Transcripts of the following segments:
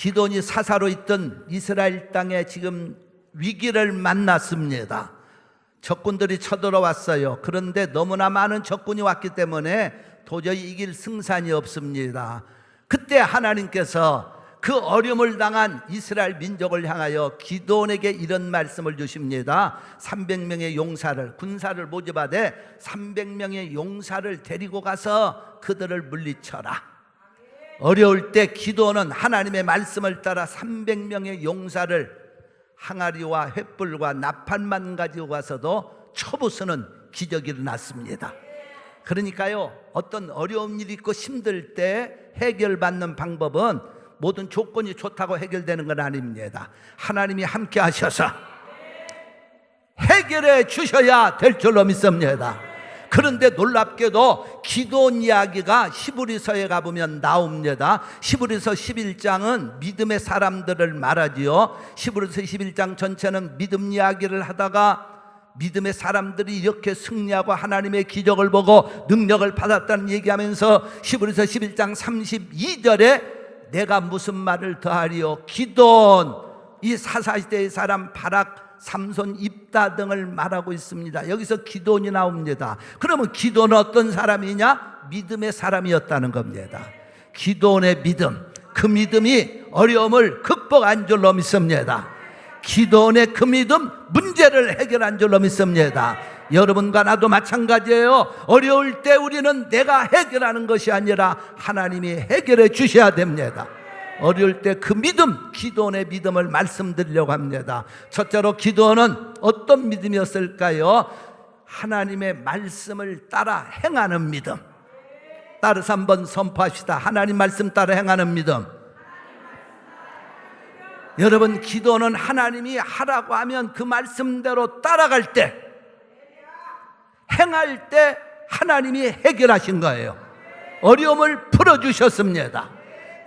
기드온이 사사로 있던 이스라엘 땅에 지금 위기를 만났습니다. 적군들이 쳐들어왔어요. 그런데 너무나 많은 적군이 왔기 때문에 도저히 이길 승산이 없습니다. 그때 하나님께서 그 어려움을 당한 이스라엘 민족을 향하여 기드온에게 이런 말씀을 주십니다. 300명의 용사를, 군사를 모집하되 300명의 용사를 데리고 가서 그들을 물리쳐라. 어려울 때 기드온은 하나님의 말씀을 따라 300명의 용사를 항아리와 횃불과 나팔만 가지고 가서도 쳐부수는 기적이 일어났습니다. 그러니까요, 어떤 어려운 일이 있고 힘들 때 해결받는 방법은 모든 조건이 좋다고 해결되는 건 아닙니다. 하나님이 함께 하셔서 해결해 주셔야 될 줄로 믿습니다. 그런데 놀랍게도 기드온 이야기가 히브리서에 가보면 나옵니다. 히브리서 11장은 믿음의 사람들을 말하지요. 히브리서 11장 전체는 믿음 이야기를 하다가 믿음의 사람들이 이렇게 승리하고 하나님의 기적을 보고 능력을 받았다는 얘기하면서 히브리서 11장 32절에 내가 무슨 말을 더하리요, 기드온, 이 사사시대의 사람 바락, 삼손, 입다 등을 말하고 있습니다. 여기서 기드온이 나옵니다. 그러면 기드온은 어떤 사람이냐? 믿음의 사람이었다는 겁니다. 기드온의 믿음, 그 믿음이 어려움을 극복한 줄로 믿습니다. 기드온의 그 믿음, 문제를 해결한 줄로 믿습니다. 여러분과 나도 마찬가지예요. 어려울 때 우리는 내가 해결하는 것이 아니라 하나님이 해결해 주셔야 됩니다. 어려울 때 그 믿음, 기드온의 믿음을 말씀드리려고 합니다. 첫째로 기드온은 어떤 믿음이었을까요? 하나님의 말씀을 따라 행하는 믿음. 따라서 한번 선포합시다. 하나님 말씀 따라 행하는 믿음. 여러분, 기도는 하나님이 하라고 하면 그 말씀대로 따라갈 때, 행할 때 하나님이 해결하신 거예요. 어려움을 풀어주셨습니다.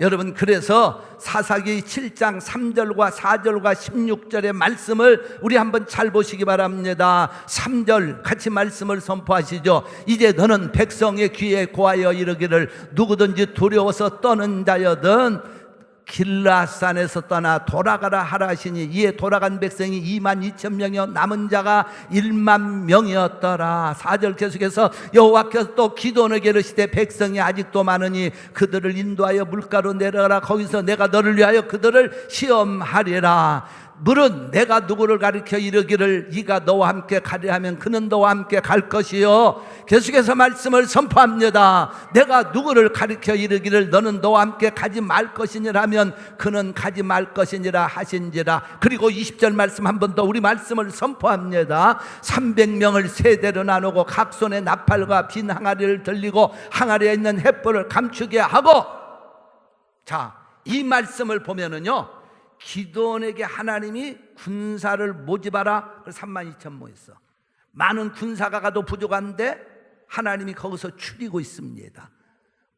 여러분, 그래서 사사기 7장 3절과 4절과 16절의 말씀을 우리 한번 잘 보시기 바랍니다. 3절 같이 말씀을 선포하시죠. 이제 너는 백성의 귀에 고하여 이르기를 누구든지 두려워서 떠는 자여든 길라산에서 떠나 돌아가라 하라 하시니 이에 돌아간 백성이 22,000명이요 남은 자가 10,000명이었더라. 4절 계속해서 여호와께서 또 기드온에게 이르시되 백성이 아직도 많으니 그들을 인도하여 물가로 내려가라. 거기서 내가 너를 위하여 그들을 시험하리라. 물은 내가 누구를 가리켜 이르기를 이가 너와 함께 가리라 하면 그는 너와 함께 갈 것이요. 계속해서 말씀을 선포합니다. 내가 누구를 가리켜 이르기를 너는 너와 함께 가지 말 것이니라 하면 그는 가지 말 것이니라 하신지라. 그리고 20절 말씀 한 번 더 우리 말씀을 선포합니다. 300명을 세 대로 나누고 각 손에 나팔과 빈 항아리를 들리고 항아리에 있는 횃불을 감추게 하고, 자, 이 말씀을 보면은요, 기드온에게 하나님이 군사를 모집하라. 그래서 32,000 모였어. 많은 군사가 가도 부족한데 하나님이 거기서 추리고 있습니다.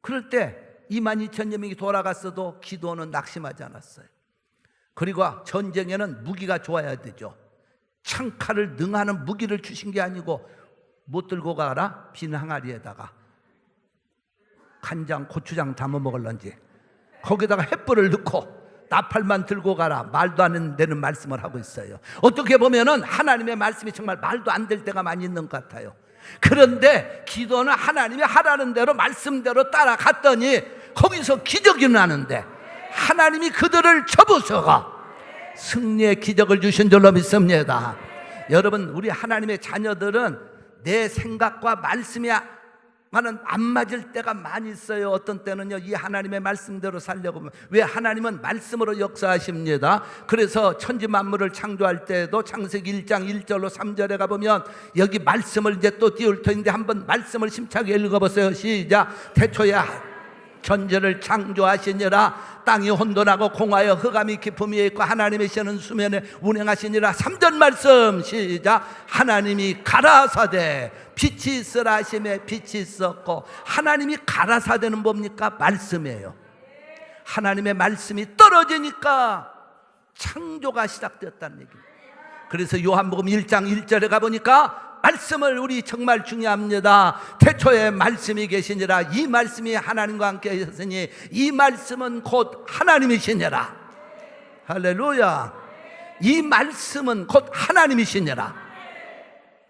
그럴 때 22,000여 명이 돌아갔어도 기드온은 낙심하지 않았어요. 그리고 전쟁에는 무기가 좋아야 되죠. 창칼을 능하는 무기를 주신 게 아니고 못 들고 가라? 빈 항아리에다가 간장, 고추장 담아 먹을런지 거기다가 횃불을 넣고 나팔만 들고 가라. 말도 안 되는 말씀을 하고 있어요. 어떻게 보면은 하나님의 말씀이 정말 말도 안 될 때가 많이 있는 것 같아요. 그런데 기도는 하나님이 하라는 대로 말씀대로 따라갔더니 거기서 기적이 나는데 하나님이 그들을 접으셔가 승리의 기적을 주신 줄로 믿습니다. 여러분, 우리 하나님의 자녀들은 내 생각과 말씀이 안 맞을 때가 많이 있어요. 어떤 때는요, 이 하나님의 말씀대로 살려고 하면, 왜 하나님은 말씀으로 역사하십니다. 그래서 천지 만물을 창조할 때에도 창세기 1장 1절로 3절에 가보면 여기 말씀을 이제 또 띄울 터인데 한번 말씀을 심차게 읽어보세요. 시작. 태초에 천지를 창조하시니라. 땅이 혼돈하고 공하여 흑암이 깊음이 있고 하나님의 신은 수면에 운행하시니라. 3절 말씀 시작. 하나님이 가라사대 빛이 있으라 하심에 빛이 있었고, 하나님이 가라사대는 뭡니까? 말씀이에요. 하나님의 말씀이 떨어지니까 창조가 시작되었다는 얘기입니다. 그래서 요한복음 1장 1절에 가보니까 말씀을 우리 정말 중요합니다. 태초에 말씀이 계시니라. 이 말씀이 하나님과 함께 하셨으니 이 말씀은 곧 하나님이시니라. 할렐루야. 이 말씀은 곧 하나님이시니라.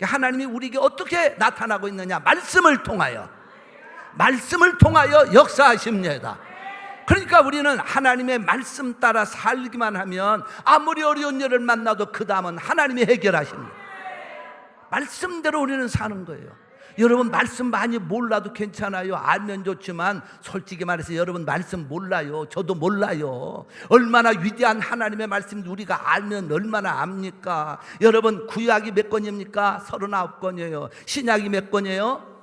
하나님이 우리에게 어떻게 나타나고 있느냐? 말씀을 통하여 역사하십니다. 그러니까 우리는 하나님의 말씀 따라 살기만 하면 아무리 어려운 일을 만나도 그 다음은 하나님이 해결하십니다. 말씀대로 우리는 사는 거예요. 여러분 말씀 많이 몰라도 괜찮아요. 알면 좋지만 솔직히 말해서 여러분 말씀 몰라요. 저도 몰라요. 얼마나 위대한 하나님의 말씀 우리가 알면 얼마나 압니까? 여러분 구약이 몇 권입니까? 39권이에요. 신약이 몇 권이에요?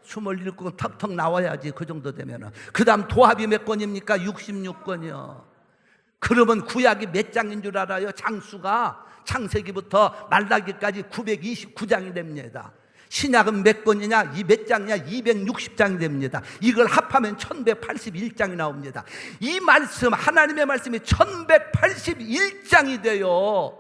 27권 턱턱 나와야지. 그 정도 되면은. 그 다음 도합이 몇 권입니까? 66권이요. 그러면 구약이 몇 장인 줄 알아요? 장수가 창세기부터 말라기까지 929장이 됩니다. 신약은 몇 권이냐? 이 몇 장이냐? 260장이 됩니다. 이걸 합하면 1181장이 나옵니다. 이 말씀, 하나님의 말씀이 1181장이 돼요.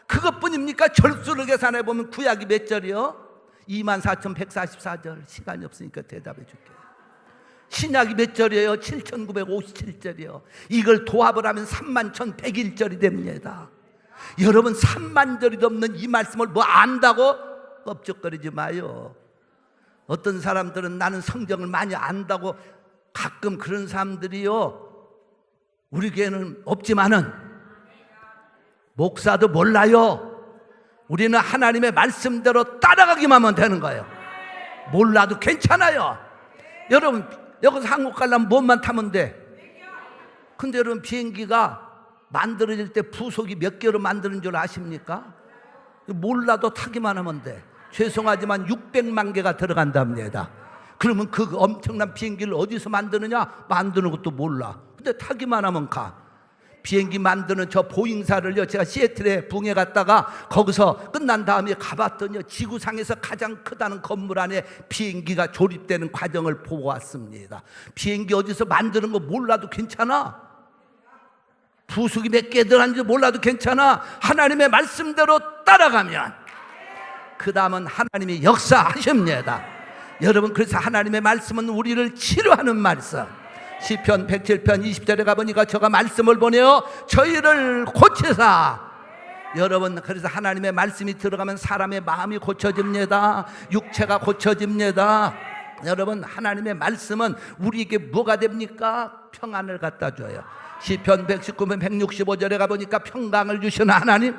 그것뿐입니까? 절수를 계산해 보면 구약이 몇 절이요? 24,144절. 시간이 없으니까 대답해 줄게요. 신약이 몇 절이에요? 7,957절이요. 이걸 도합을 하면 31,101절이 됩니다. 여러분 3만 절이 넘는 이 말씀을 뭐 안다고? 껍적거리지 마요. 어떤 사람들은 나는 성경을 많이 안다고, 가끔 그런 사람들이요, 우리 교회는 없지만은 목사도 몰라요. 우리는 하나님의 말씀대로 따라가기만 하면 되는 거예요. 몰라도 괜찮아요. 여러분 여기서 한국 가려면 뭐만 타면 돼? 근데 여러분 비행기가 만들어질 때 부속이 몇 개로 만드는 줄 아십니까? 몰라도 타기만 하면 돼. 죄송하지만 600만 개가 들어간답니다. 그러면 그 엄청난 비행기를 어디서 만드느냐? 만드는 것도 몰라. 근데 타기만 하면 가. 비행기 만드는 저 보잉사를요, 제가 시애틀에 붕에 갔다가 거기서 끝난 다음에 가봤더니 지구상에서 가장 크다는 건물 안에 비행기가 조립되는 과정을 보고 왔습니다. 비행기 어디서 만드는 거 몰라도 괜찮아. 부속이 몇 개 들어간지 몰라도 괜찮아. 하나님의 말씀대로 따라가면 그 다음은 하나님이 역사하십니다. 여러분 그래서 하나님의 말씀은 우리를 치료하는 말씀. 시편 107편 20절에 가보니까 저가 말씀을 보내어 저희를 고치사. 여러분 그래서 하나님의 말씀이 들어가면 사람의 마음이 고쳐집니다. 육체가 고쳐집니다. 여러분 하나님의 말씀은 우리에게 뭐가 됩니까? 평안을 갖다 줘요. 시편 119편 165절에 가보니까 평강을 주시는 하나님,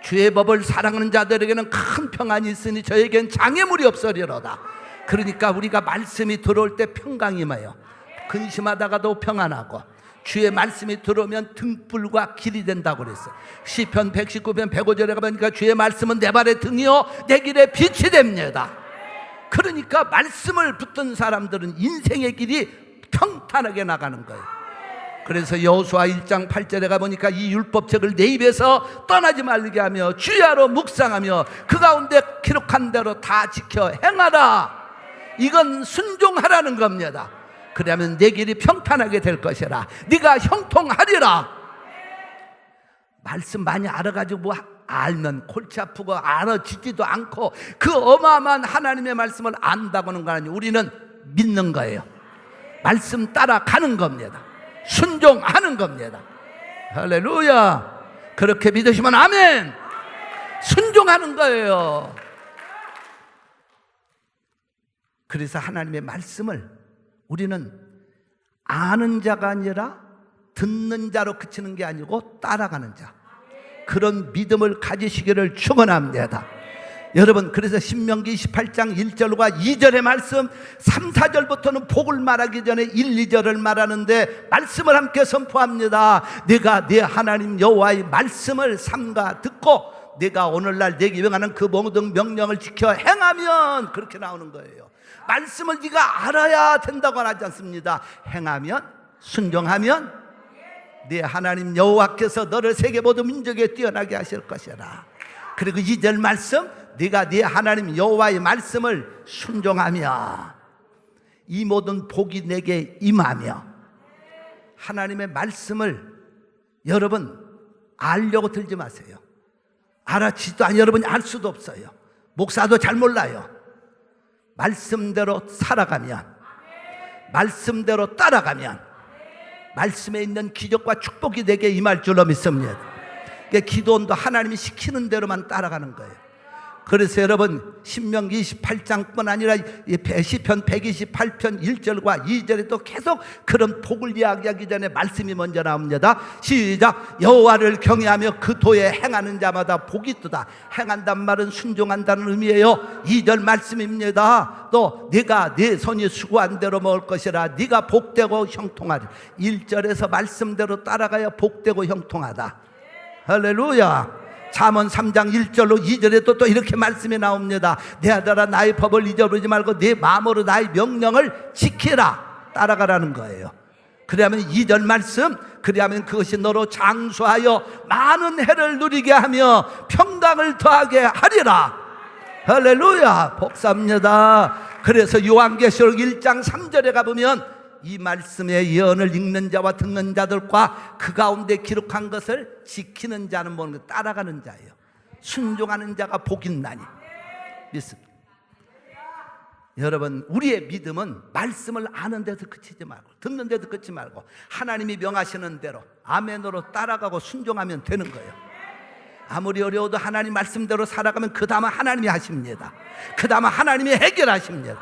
주의 법을 사랑하는 자들에게는 큰 평안이 있으니 저에겐 장애물이 없으리로다. 그러니까 우리가 말씀이 들어올 때 평강이 임해요. 근심하다가도 평안하고, 주의 말씀이 들어오면 등불과 길이 된다고 그랬어요. 시편 119편 105절에 가보니까 주의 말씀은 내 발의 등이요 내 길에 빛이 됩니다. 그러니까 말씀을 붙든 사람들은 인생의 길이 평탄하게 나가는 거예요. 그래서 여호수아 1장 8절에 가보니까 이 율법책을 내 입에서 떠나지 말게 하며 주야로 묵상하며 그 가운데 기록한 대로 다 지켜 행하라. 이건 순종하라는 겁니다. 그러면 내 길이 평탄하게 될 것이라. 네가 형통하리라. 말씀 많이 알아가지고 뭐 알면 골치 아프고 알아지지도 않고 그 어마어마한 하나님의 말씀을 안다고는 거 아니에요. 우리는 믿는 거예요. 말씀 따라가는 겁니다. 순종하는 겁니다. 할렐루야. 그렇게 믿으시면 아멘. 순종하는 거예요. 그래서 하나님의 말씀을 우리는 아는 자가 아니라 듣는 자로 그치는 게 아니고 따라가는 자, 그런 믿음을 가지시기를 축원합니다. 여러분 그래서 신명기 28장 1절과 2절의 말씀, 3, 4절부터는 복을 말하기 전에 1, 2절을 말하는데 말씀을 함께 선포합니다. 내가 내 하나님 여호와의 말씀을 삼가 듣고 내가 오늘날 내게 명하는 그 모든 명령을 지켜 행하면, 그렇게 나오는 거예요. 말씀을 네가 알아야 된다고 하지 않습니다. 행하면, 순종하면 네 하나님 여호와께서 너를 세계 모든 민족에 뛰어나게 하실 것이라. 그리고 2절 말씀, 네가 네 하나님 여호와의 말씀을 순종하며 이 모든 복이 내게 임하며. 하나님의 말씀을 여러분 알려고 들지 마세요. 알아지도 않아요. 여러분이 알 수도 없어요. 목사도 잘 몰라요. 말씀대로 살아가면, 말씀대로 따라가면 말씀에 있는 기적과 축복이 내게 임할 줄로 믿습니다. 기도원도 하나님이 시키는 대로만 따라가는 거예요. 그래서 여러분 신명기 28장뿐 아니라 시편 128편 1절과 2절에도 계속 그런 복을 이야기하기 전에 말씀이 먼저 나옵니다. 시작. 여호와를 경외하며 그 도에 행하는 자마다 복이 있도다. 행한단 말은 순종한다는 의미예요. 2절 말씀입니다. 또 네가 네 손이 수고한 대로 먹을 것이라. 네가 복되고 형통하리. 1절에서 말씀대로 따라가야 복되고 형통하다. 할렐루야. 잠언 3장 1절로 2절에도 또 이렇게 말씀이 나옵니다. 내 아들아 나의 법을 잊어버리지 말고 네 마음으로 나의 명령을 지키라. 따라가라는 거예요. 그러면 2절 말씀, 그리하면 그것이 너로 장수하여 많은 해를 누리게 하며 평강을 더하게 하리라. 할렐루야. 복사입니다. 그래서 요한계시록 1장 3절에 가보면 이 말씀의 예언을 읽는 자와 듣는 자들과 그 가운데 기록한 것을 지키는 자는 뭐는 따라가는 자예요. 순종하는 자가 복 있나니 믿습니다. 여러분 우리의 믿음은 말씀을 아는 데서 그치지 말고 듣는 데서 그치지 말고 하나님이 명하시는 대로 아멘으로 따라가고 순종하면 되는 거예요. 아무리 어려워도 하나님 말씀대로 살아가면 그 다음은 하나님이 하십니다. 그 다음은 하나님이 해결하십니다.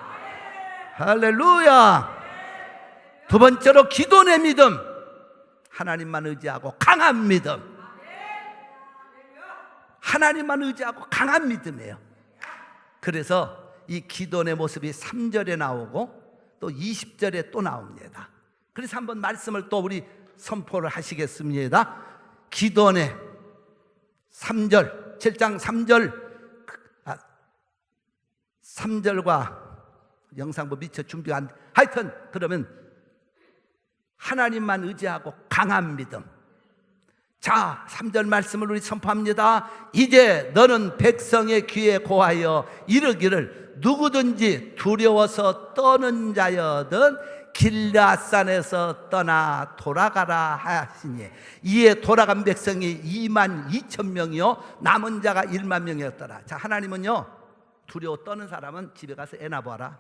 할렐루야. 두 번째로 기도의 믿음, 하나님만 의지하고 강한 믿음. 하나님만 의지하고 강한 믿음이에요. 그래서 이 기도의 모습이 3절에 나오고 또 20절에 또 나옵니다. 그래서 한번 말씀을 또 우리 선포를 하시겠습니다. 기도의 3절, 7장 3절과 영상부 미처 준비 안, 하여튼 그러면 하나님만 의지하고 강한 믿음. 자, 3절 말씀을 우리 선포합니다. 이제 너는 백성의 귀에 고하여 이르기를 누구든지 두려워서 떠는 자여든 길앗산에서 떠나 돌아가라 하시니 이에 돌아간 백성이 22,000명이요 남은 자가 1만 명이었더라. 자, 하나님은요 두려워 떠는 사람은 집에 가서 애나 봐라.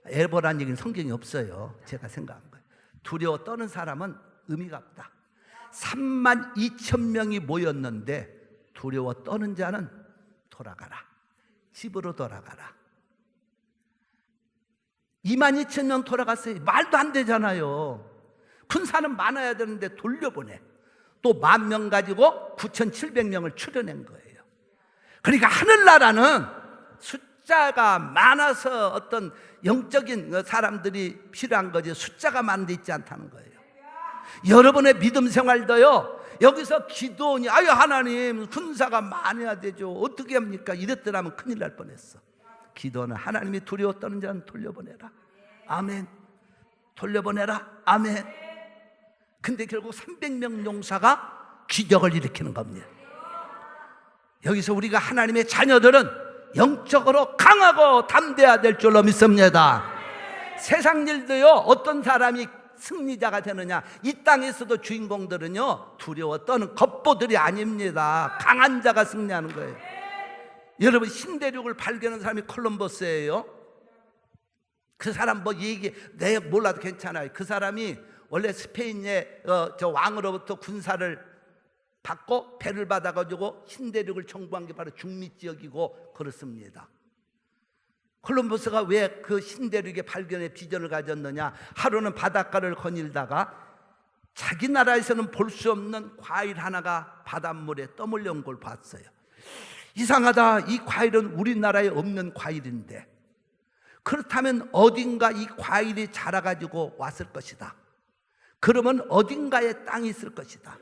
애 보라는 얘기는 성경이 없어요. 제가 생각한 거예요. 두려워 떠는 사람은 의미가 없다. 32,000명이 모였는데 두려워 떠는 자는 돌아가라. 집으로 돌아가라. 22,000명 돌아갔어요. 말도 안 되잖아요. 군사는 많아야 되는데 돌려보내. 또 10,000명 가지고 9,700명을 추려낸 거예요. 그러니까 하늘나라는 숫자가 많아서 어떤 영적인 사람들이 필요한 거지 숫자가 많은 데 있지 않다는 거예요. 여러분의 믿음 생활도요 여기서 기도원이 아유 하나님 군사가 많아야 되죠 어떻게 합니까 이랬더라면 큰일 날 뻔했어. 기도는 하나님이 두려워 떠는 자는 돌려보내라. 아멘. 돌려보내라. 아멘. 근데 결국 300명 용사가 기적을 일으키는 겁니다. 여기서 우리가 하나님의 자녀들은 영적으로 강하고 담대해야 될 줄로 믿습니다. 세상 일도요 어떤 사람이 승리자가 되느냐, 이 땅에서도 주인공들은요 두려워 떠는 겉보들이 아닙니다. 강한 자가 승리하는 거예요. 여러분 신대륙을 발견한 사람이 콜럼버스예요. 그 사람 뭐 얘기 내 몰라도 괜찮아요. 그 사람이 원래 스페인의 저 왕으로부터 군사를 받고 배를 받아가지고 신대륙을 정복한 게 바로 중미 지역이고 그렇습니다. 콜럼버스가 왜 그 신대륙의 발견에 비전을 가졌느냐, 하루는 바닷가를 거닐다가 자기 나라에서는 볼 수 없는 과일 하나가 바닷물에 떠밀려온 걸 봤어요. 이상하다, 이 과일은 우리나라에 없는 과일인데 그렇다면 어딘가 이 과일이 자라가지고 왔을 것이다. 그러면 어딘가에 땅이 있을 것이다.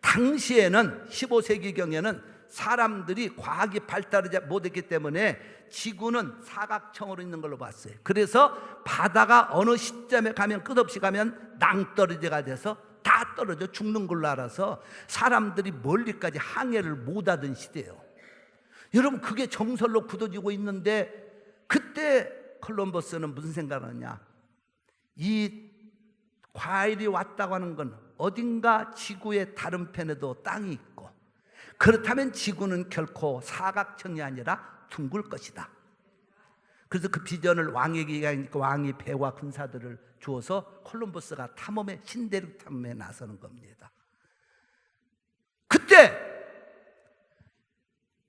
당시에는 15세기경에는 사람들이 과학이 발달하지 못했기 때문에 지구는 사각형으로 있는 걸로 봤어요. 그래서 바다가 어느 시점에 가면 끝없이 가면 낭떠러지가 돼서 다 떨어져 죽는 걸로 알아서 사람들이 멀리까지 항해를 못하던 시대예요. 여러분 그게 정설로 굳어지고 있는데 그때 콜럼버스는 무슨 생각을 하냐, 이 과일이 왔다고 하는 건 어딘가 지구의 다른 편에도 땅이 있고 그렇다면 지구는 결코 사각형이 아니라 둥글 것이다. 그래서 그 비전을 왕에게 얘기하니까 왕이 배와 군사들을 주어서 콜럼버스가 탐험에, 신대륙 탐험에 나서는 겁니다. 그때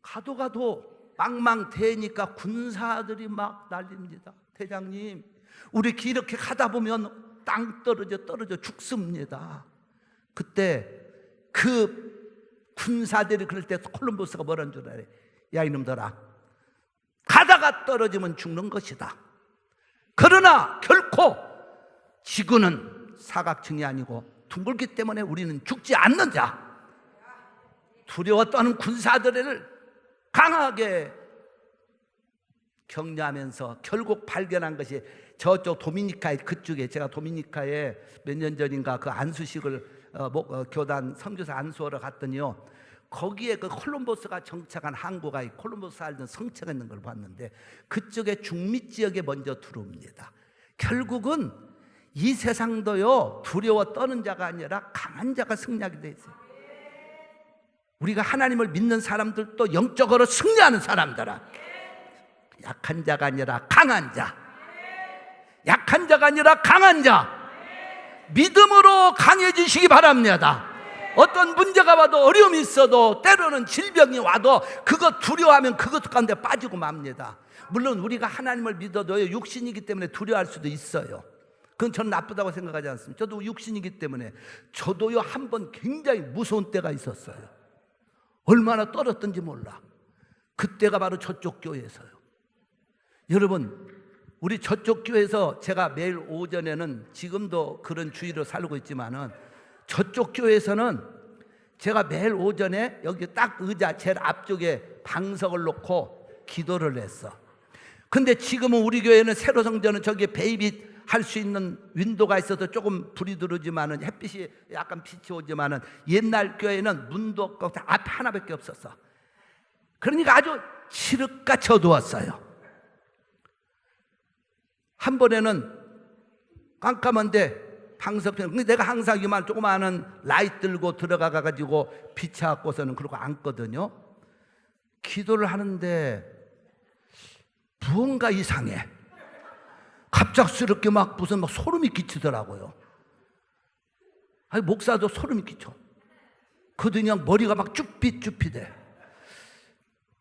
가도 망망대해니까 군사들이 막 난립니다. 대장님, 우리 이렇게 가다 보면 땅 떨어져 죽습니다. 그때 그 군사들이 그럴 때 콜럼버스가 뭐라는 줄 알아요? 야, 이놈들아, 가다가 떨어지면 죽는 것이다. 그러나 결코 지구는 사각형이 아니고 둥글기 때문에 우리는 죽지 않는다. 두려워 떠는 군사들을 강하게 격려하면서 결국 발견한 것이 저쪽 도미니카의 그쪽에, 제가 도미니카에 몇 년 전인가 그 안수식을 교단 선교사 안수하러 갔더니요, 거기에 그 콜럼버스가 정착한 항구가 콜럼버스 살던 성체가 있는 걸 봤는데 그쪽에 중미 지역에 먼저 들어옵니다. 결국은 이 세상도요, 두려워 떠는 자가 아니라 강한 자가 승리하게 돼 있어요. 우리가 하나님을 믿는 사람들도 영적으로 승리하는 사람들아, 약한 자가 아니라 강한 자, 약한 자가 아니라 강한 자, 믿음으로 강해지시기 바랍니다. 어떤 문제가 와도, 어려움이 있어도, 때로는 질병이 와도 그거 두려워하면 그것 가운데 빠지고 맙니다. 물론 우리가 하나님을 믿어도 육신이기 때문에 두려워할 수도 있어요. 그건 저는 나쁘다고 생각하지 않습니다. 저도 육신이기 때문에, 저도요 한번 굉장히 무서운 때가 있었어요. 얼마나 떨었던지 몰라. 그때가 바로 저쪽 교회에서요. 여러분, 우리 저쪽 교회에서 제가 매일 오전에는, 지금도 그런 주의로 살고 있지만은, 저쪽 교회에서는 제가 매일 오전에 여기 딱 의자 제일 앞쪽에 방석을 놓고 기도를 했어. 근데 지금은 우리 교회는 새로 성전은 저기에 베이비 할 수 있는 윈도가 있어서 조금 불이 들어오지만은, 햇빛이 약간 빛이 오지만은, 옛날 교회는 문도 없고 앞 하나밖에 없었어. 그러니까 아주 칠흑같이 어두웠어요. 한 번에는 깜깜한데 방석편, 근데 내가 항상 이만 조그마한 라이트 들고 들어가가지고 비춰갖고서는 그러고 앉거든요. 기도를 하는데 무언가 이상해. 갑작스럽게 막 무슨 막 소름이 끼치더라고요. 아니, 목사도 소름이 끼쳐. 그냥 머리가 막 쭈삣쭈삣해.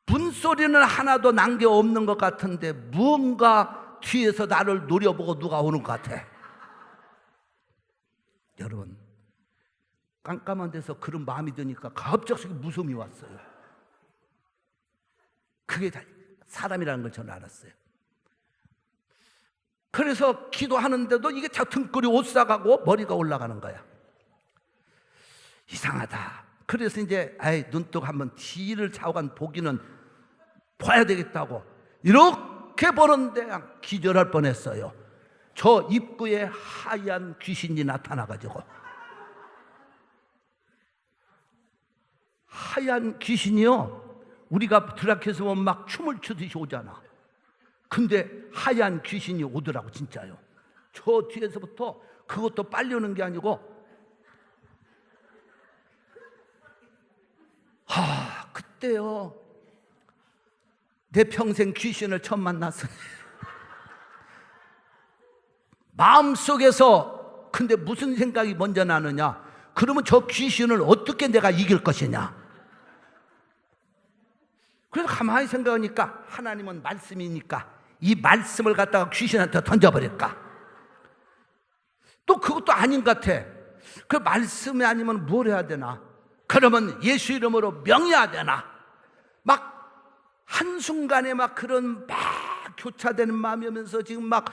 문소리는 하나도 난 게 없는 것 같은데 무언가 뒤에서 나를 노려보고 누가 오는 것 같아. 여러분, 깜깜한 데서 그런 마음이 드니까 갑자기 무서움이 왔어요. 그게 다 사람이라는 걸 저는 알았어요. 그래서 기도하는데도 이게 자 등골이 오싹하고 머리가 올라가는 거야. 이상하다. 그래서 이제 눈뜨고 한번 뒤를 좌우간 보기는 봐야 되겠다고 이렇게 보는데 기절할 뻔했어요. 저 입구에 하얀 귀신이 나타나가지고, 하얀 귀신이요, 우리가 드라큐에서 보면 막 춤을 추듯이 오잖아. 근데 하얀 귀신이 오더라고, 진짜요. 저 뒤에서부터, 그것도 빨리 오는 게 아니고, 그때요, 내 평생 귀신을 처음 만났어요. 마음속에서. 근데 무슨 생각이 먼저 나느냐? 그러면 저 귀신을 어떻게 내가 이길 것이냐? 그래서 가만히 생각하니까 하나님은 말씀이니까 이 말씀을 갖다가 귀신한테 던져버릴까? 또 그것도 아닌 것 같아. 그 말씀이 아니면 뭘 해야 되나? 그러면 예수 이름으로 명해야 되나? 막 한순간에 막 그런 막 교차되는 마음이 오면서 지금 막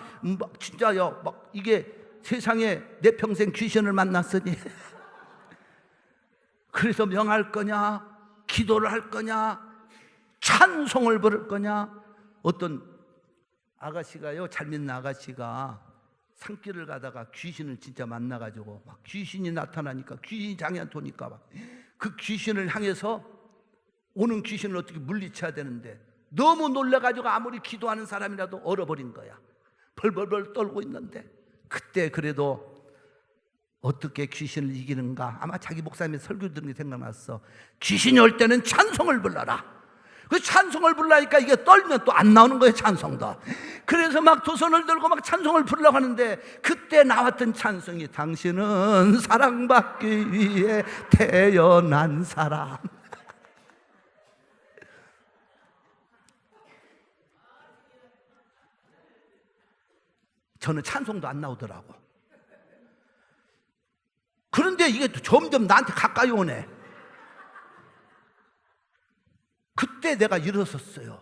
진짜요, 막 이게 세상에 내 평생 귀신을 만났으니 그래서 명할 거냐, 기도를 할 거냐, 찬송을 부를 거냐. 어떤 아가씨가요, 잘 믿는 아가씨가 산길을 가다가 귀신을 진짜 만나가지고 막 귀신이 나타나니까, 귀신이 장애한테 오니까 막 그 귀신을 향해서 오는 귀신을 어떻게 물리쳐야 되는데 너무 놀라가지고 아무리 기도하는 사람이라도 얼어버린 거야. 벌벌벌 떨고 있는데, 그때 그래도 어떻게 귀신을 이기는가? 아마 자기 목사님의 설교 들은 게 생각났어. 귀신이 올 때는 찬송을 불러라. 그 찬송을 부르니까 이게 떨면 또 안 나오는 거예요, 찬송도. 그래서 막 두 손을 들고 막 찬송을 부르려고 하는데, 그때 나왔던 찬송이 당신은 사랑받기 위해 태어난 사람. 저는 찬송도 안 나오더라고. 그런데 이게 점점 나한테 가까이 오네. 그때 내가 일어섰어요.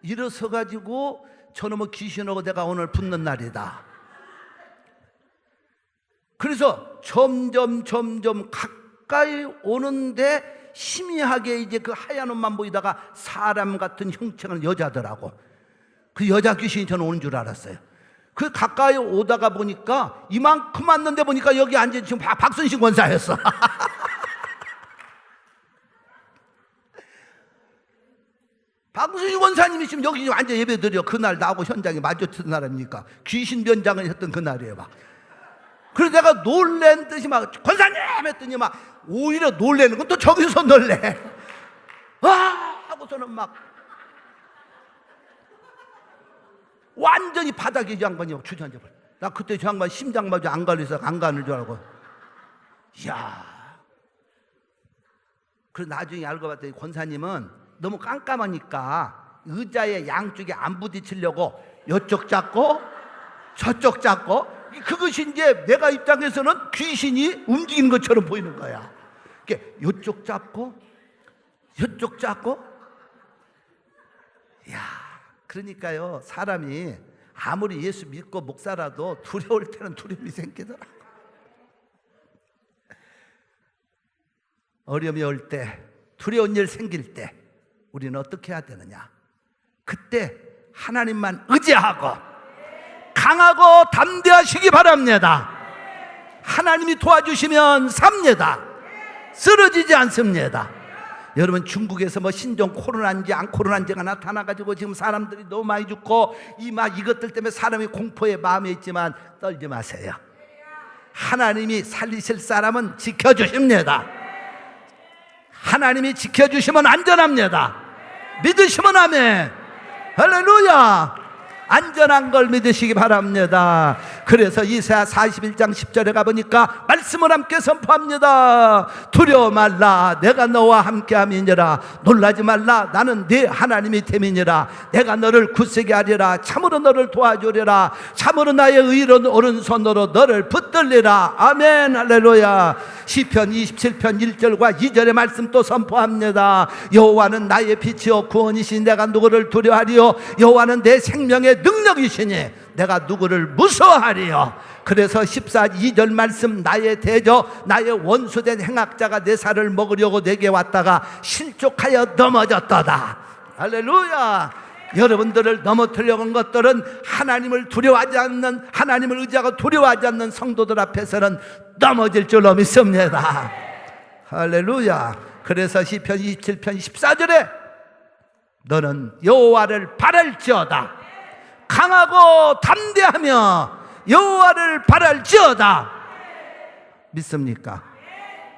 일어서가지고 저놈의 귀신하고 내가 오늘 붙는 날이다. 그래서 점점 가까이 오는데 희미하게 이제 그 하얀 옷만 보이다가 사람 같은 형체는 여자더라고. 그 여자 귀신이 저는 오는 줄 알았어요. 그 가까이 오다가 보니까 이만큼 왔는데 보니까 여기 앉은 지금 박순신 권사였어. 박순신 권사님이 지금 여기 앉아 예배드려. 그날 나하고 현장에 마주쳤던 사람이니까 귀신 변장을 했던 그날이에요. 막. 그래서 내가 놀란 듯이 막 권사님 했더니 막 오히려 놀래는 건 또 저기서 놀래. 와 하고서는 막 완전히 바닥에 이 양반이 주저앉아버려. 나 그때 저 양반 심장마저 안 걸려서 안 가는 줄 알고. 이야. 그래서 나중에 알고 봤더니 권사님은 너무 깜깜하니까 의자에 양쪽에 안 부딪히려고 이쪽 잡고 저쪽 잡고, 그것이 이제 내가 입장에서는 귀신이 움직이는 것처럼 보이는 거야. 이쪽 잡고 이쪽 잡고. 이야. 그러니까요, 사람이 아무리 예수 믿고 목사라도 두려울 때는 두려움이 생기더라고. 어려움이 올 때, 두려운 일 생길 때 우리는 어떻게 해야 되느냐? 그때 하나님만 의지하고 강하고 담대하시기 바랍니다. 하나님이 도와주시면 삽니다. 쓰러지지 않습니다. 여러분, 중국에서 뭐 신종 코로나인지 안 코로나인지가 나타나가지고 지금 사람들이 너무 많이 죽고 이것들 때문에 사람이 공포의 마음에 있지만 떨지 마세요. 하나님이 살리실 사람은 지켜주십니다. 하나님이 지켜주시면 안전합니다. 믿으시면 아멘. 할렐루야. 안전한 걸 믿으시기 바랍니다. 그래서 이사야 41장 10절에 가보니까 말씀을 함께 선포합니다. 두려워 말라, 내가 너와 함께함이니라. 놀라지 말라, 나는 네 하나님이 됨이니라. 내가 너를 굳세게 하리라. 참으로 너를 도와주리라. 참으로 나의 의로운 오른손으로 너를 붙들리라. 아멘. 할렐루야. 시편 27편 1절과 2절의 말씀 또 선포합니다. 여호와는 나의 빛이요 구원이시니 내가 누구를 두려워하리요. 여호와는 내 생명의 능력이시니 내가 누구를 무서워하리요. 그래서 14, 2절 말씀, 나의 대저 나의 원수된 행악자가 내 살을 먹으려고 내게 왔다가 실족하여 넘어졌도다. 할렐루야. 여러분들을 넘어뜨려고 한 것들은 하나님을 두려워하지 않는, 하나님을 의지하고 두려워하지 않는 성도들 앞에서는 넘어질 줄로 믿습니다. 할렐루야. 그래서 시편 27편 14절에 너는 여호와를 바랄지어다. 강하고 담대하며 여호와를 바랄지어다. 믿습니까?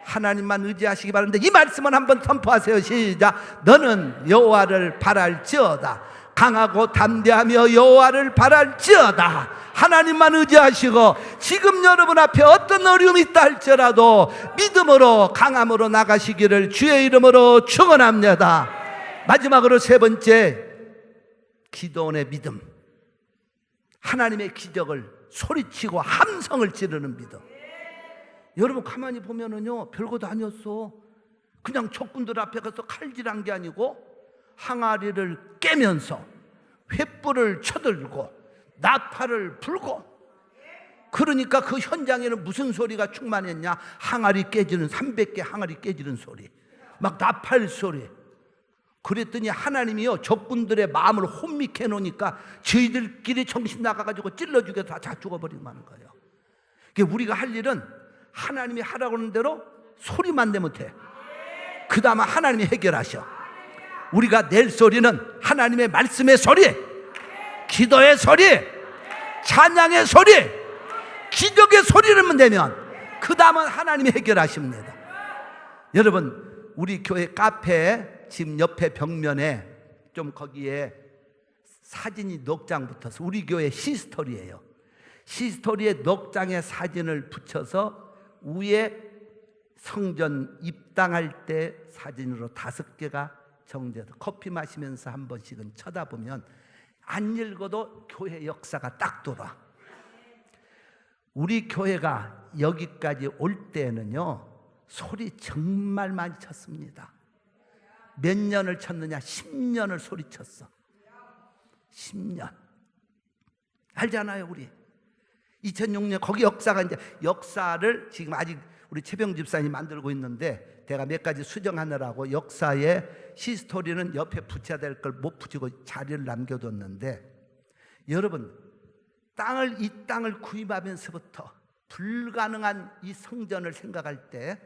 하나님만 의지하시기 바랍니다. 이 말씀은 한번 선포하세요. 시작. 너는 여호와를 바랄지어다. 강하고 담대하며 여호와를 바랄지어다. 하나님만 의지하시고 지금 여러분 앞에 어떤 어려움이 있다 할지라도 믿음으로 강함으로 나가시기를 주의 이름으로 축원합니다. 마지막으로 세 번째, 기도원의 믿음. 하나님의 기적을 소리치고 함성을 지르는 믿음. 여러분 가만히 보면은요, 별것도 아니었어. 그냥 적군들 앞에 가서 칼질한 게 아니고 항아리를 깨면서 횃불을 쳐들고 나팔을 불고, 그러니까 그 현장에는 무슨 소리가 충만했냐? 항아리 깨지는, 300개 항아리 깨지는 소리, 막 나팔 소리. 그랬더니 하나님이요, 적군들의 마음을 혼미케 놓으니까 저희들끼리 정신 나가가지고 찔러 죽여서 다 죽어버리고 마는 거예요. 그러니까 우리가 할 일은 하나님이 하라고 하는 대로 소리만 내면 돼. 그 다음에 하나님이 해결하셔. 우리가 낼 소리는 하나님의 말씀의 소리, 기도의 소리, 찬양의 소리, 기적의 소리를 내면 그 다음은 하나님이 해결하십니다. 여러분, 우리 교회 카페에 지금 옆에 벽면에 좀 거기에 사진이 넉 장 붙어서 우리 교회 히스토리예요. 히스토리에 넉 장의 사진을 붙여서 위에 성전 입당할 때 사진으로 5개가 정제해서 커피 마시면서 한 번씩은 쳐다보면 안 읽어도 교회 역사가 딱 돌아. 우리 교회가 여기까지 올 때는요, 소리 정말 많이 쳤습니다. 몇 년을 쳤느냐? 10년을 소리쳤어. 10년. 알잖아요, 우리. 2006년 거기 역사가 이제 역사를 지금 아직 우리 최병 집사님 만들고 있는데 제가 몇 가지 수정하느라고 역사의 히스토리는 옆에 붙여야 될 걸 못 붙이고 자리를 남겨뒀는데, 여러분 이 땅을 구입하면서부터 불가능한 이 성전을 생각할 때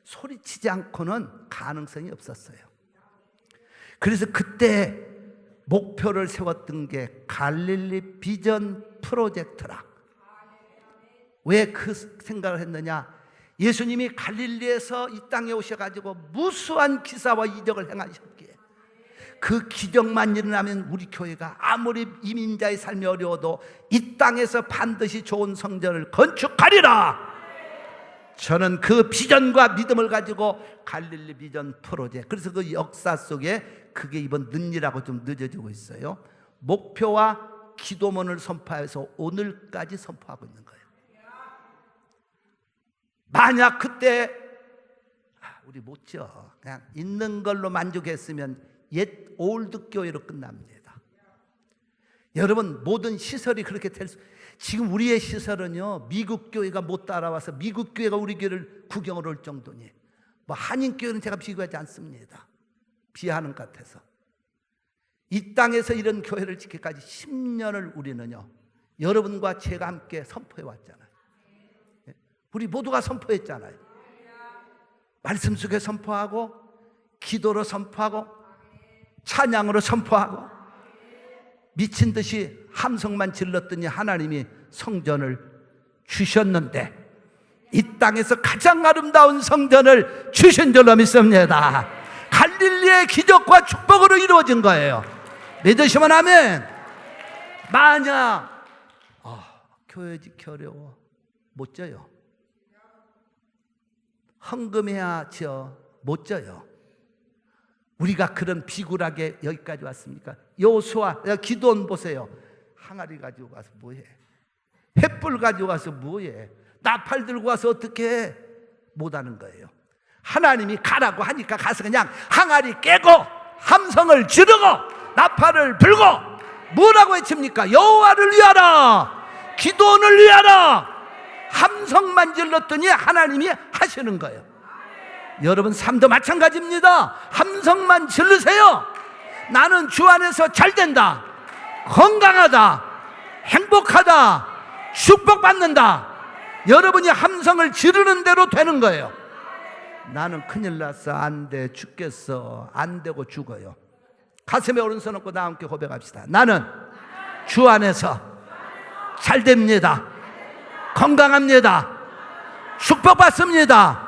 소리치지 않고는 가능성이 없었어요. 그래서 그때 목표를 세웠던 게 갈릴리 비전 프로젝트라. 왜 그 생각을 했느냐? 예수님이 갈릴리에서 이 땅에 오셔가지고 무수한 기사와 이적을 행하셨기에 그 기적만 일어나면 우리 교회가 아무리 이민자의 삶이 어려워도 이 땅에서 반드시 좋은 성전을 건축하리라. 저는 그 비전과 믿음을 가지고 갈릴리 비전 프로젝트, 그래서 그 역사 속에 그게 이번 늦이라고 좀 늦어지고 있어요. 목표와 기도문을 선포해서 오늘까지 선포하고 있는 거예요. 만약 그때 우리 못 지어 그냥 있는 걸로 만족했으면 옛 올드 교회로 끝납니다. 여러분 모든 시설이 그렇게 될 수, 지금 우리의 시설은요 미국 교회가 못 따라와서 미국 교회가 우리 교회를 구경을 올 정도니, 뭐 한인 교회는 제가 비교하지 않습니다. 비하하는 것 같아서. 이 땅에서 이런 교회를 지키기까지 10년을 우리는요 여러분과 제가 함께 선포해 왔잖아요. 우리 모두가 선포했잖아요. 말씀 속에 선포하고, 기도로 선포하고, 찬양으로 선포하고, 미친 듯이 함성만 질렀더니 하나님이 성전을 주셨는데 이 땅에서 가장 아름다운 성전을 주신 줄로 믿습니다. 갈릴리의 기적과 축복으로 이루어진 거예요. 믿으시면 아멘. 만약 교회 지키 어려워 못 져요. 헌금해야 지어 못 져요. 우리가 그런 비굴하게 여기까지 왔습니까? 여호수아 기도원 보세요. 항아리 가지고 가서 뭐해? 횃불 가지고 가서 뭐해? 나팔 들고 가서 어떻게 해? 못하는 거예요. 하나님이 가라고 하니까 가서 그냥 항아리 깨고 함성을 지르고 나팔을 불고 뭐라고 외칩니까? 여호와를 위하라, 기도원을 위하라. 함성만 질렀더니 하나님이 하시는 거예요. 여러분 삶도 마찬가지입니다. 함성만 지르세요. 나는 주 안에서 잘 된다, 건강하다, 행복하다, 축복받는다. 여러분이 함성을 지르는 대로 되는 거예요. 나는 큰일 났어, 안 돼, 죽겠어, 안 되고 죽어요. 가슴에 오른손 얹고 나와 함께 고백합시다. 나는 주 안에서 잘 됩니다, 건강합니다, 축복받습니다.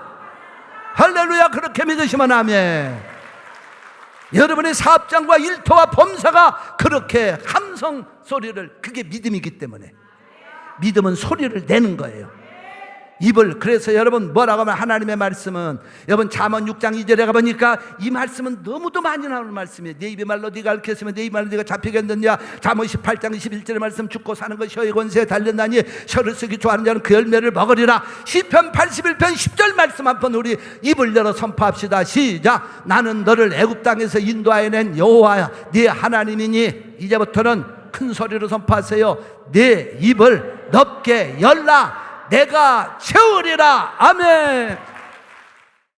할렐루야. 그렇게 믿으시면 아멘. 여러분의 사업장과 일터와 범사가 그렇게 함성 소리를, 그게 믿음이기 때문에 믿음은 소리를 내는 거예요. 입을. 그래서 여러분 뭐라고 하면 하나님의 말씀은, 여러분 잠언 6장 2절에 가보니까 이 말씀은 너무도 많이 나오는 말씀이에요. 네 입의 말로 네가 얽혔으면 네 입의 말로 네가 잡히겠느냐. 잠언 18장 21절의 말씀, 죽고 사는 것 혀의 권세에 달렸나니 혀를 쓰기 좋아하는 자는 그 열매를 먹으리라. 시편 81편 10절 말씀 한번 우리 입을 열어 선포합시다. 시작. 나는 너를 애굽 땅에서 인도하여낸 여호와야 네 하나님이니. 이제부터는 큰 소리로 선포하세요. 네 입을 넓게 열라, 내가 채우리라. 아멘.